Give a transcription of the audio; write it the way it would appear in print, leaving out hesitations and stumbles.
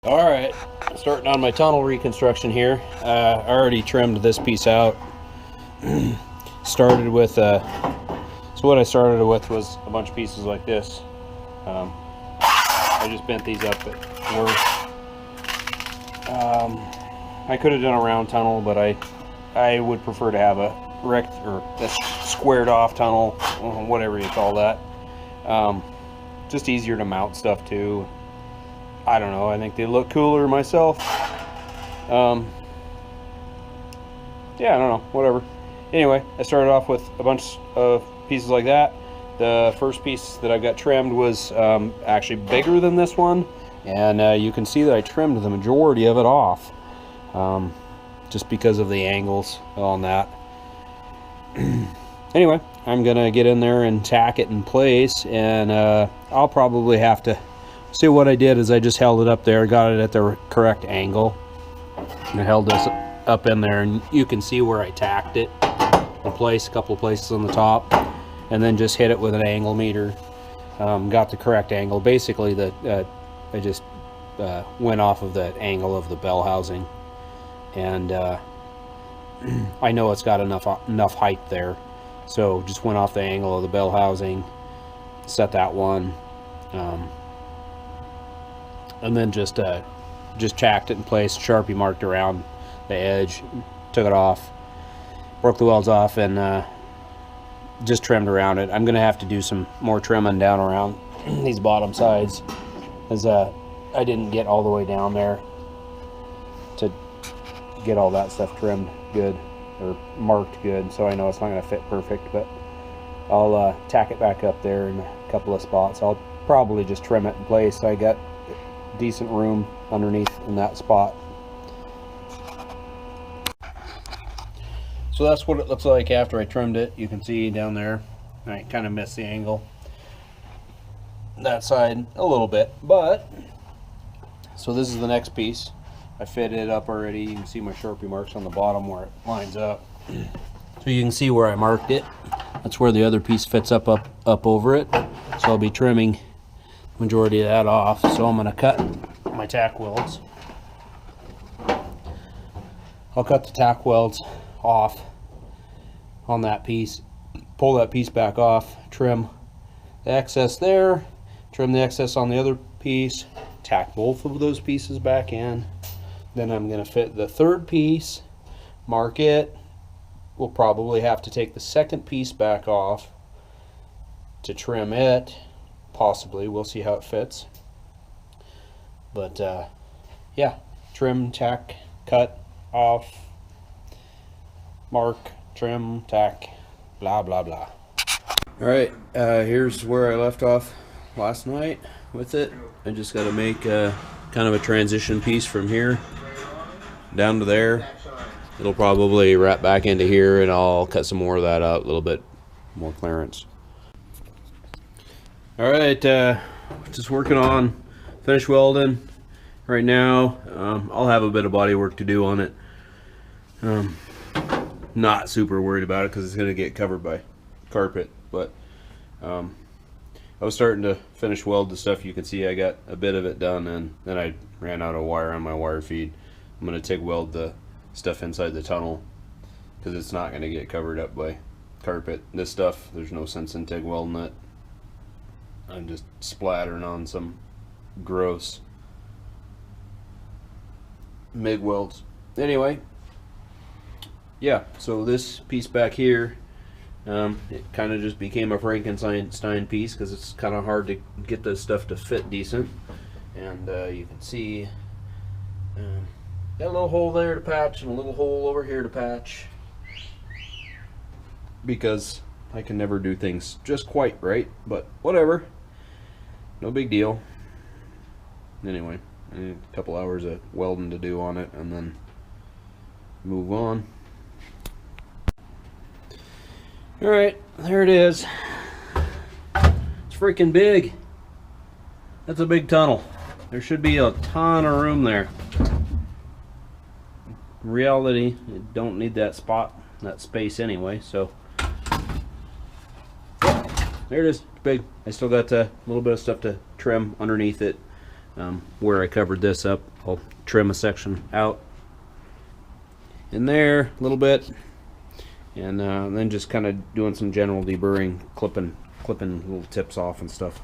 Alright, starting on my tunnel reconstruction here. I already trimmed this piece out. Started with, so what I started with was a bunch of pieces like this. I just bent these up at work. I could have done a round tunnel, but I would prefer to have a a squared off tunnel, whatever you call that. Just easier to mount stuff to. I don't know, I think they look cooler myself. Yeah, I don't know, whatever. Anyway, I started off with a bunch of pieces like that. The first piece that I got trimmed was actually bigger than this one, and you can see that I trimmed the majority of it off, just because of the angles on that. Anyway, I'm gonna get in there and tack it in place, and I'll probably have to see. What I did is I just held it up there, got it at the correct angle, and I held this up in there, and you can see where I tacked it in place, a couple of places on the top, and then just hit it with an angle meter. Got the correct angle. Basically, I just went off of the angle of the bell housing, and I know it's got enough height there, so just went off the angle of the bell housing, set that one. And then just tacked it in place, Sharpie marked around the edge, took it off, broke the welds off, and just trimmed around it. I'm gonna have to do some more trimming down around these bottom sides, as I didn't get all the way down there to get all that stuff trimmed good or marked good, so I know it's not gonna fit perfect, but I'll tack it back up there in a couple of spots. I'll probably just trim it in place. I got decent room underneath in that spot. So that's what it looks like after I trimmed it. You can see down there I kind of missed the angle that side a little bit, but so this is the next piece. I fit it up already. You can see my Sharpie marks on the bottom where it lines up, so you can see where I marked it. That's where the other piece fits up over it, so I'll be trimming majority of that off. So I'm going to cut my tack welds. I'll cut the tack welds off on that piece, pull that piece back off, trim the excess there, trim the excess on the other piece, tack both of those pieces back in. Then I'm going to fit the third piece, mark it. We'll probably have to take the second piece back off to trim it. Possibly, we'll see how it fits, but yeah, trim, tack, cut, off, mark, trim, tack, blah blah blah. All right, here's where I left off last night with it. I just got to make kind of a transition piece from here down to there. It'll probably wrap back into here, and I'll cut some more of that out, a little bit more clearance. Alright, just working on finish welding right now. I'll have a bit of body work to do on it. Not super worried about it because it's going to get covered by carpet, but I was starting to finish weld the stuff. You can see I got a bit of it done, and then I ran out of wire on my wire feed. I'm going to TIG weld the stuff inside the tunnel because it's not going to get covered up by carpet. This stuff, there's no sense in TIG welding it. I'm just splattering on some gross MIG welds. Anyway, yeah, so this piece back here, it kind of just became a Frankenstein piece because it's kind of hard to get this stuff to fit decent. And you can see got a little hole there to patch and a little hole over here to patch, because I can never do things just quite right, but whatever. No big deal. Anyway, I need a couple hours of welding to do on it and then move on. Alright, there it is. It's freaking big. That's a big tunnel. There should be a ton of room there. In reality, you don't need that space anyway, so there it is. It's big. I still got a little bit of stuff to trim underneath it. where I covered this up, I'll trim a section out in there a little bit, and then just kind of doing some general deburring, clipping little tips off and stuff.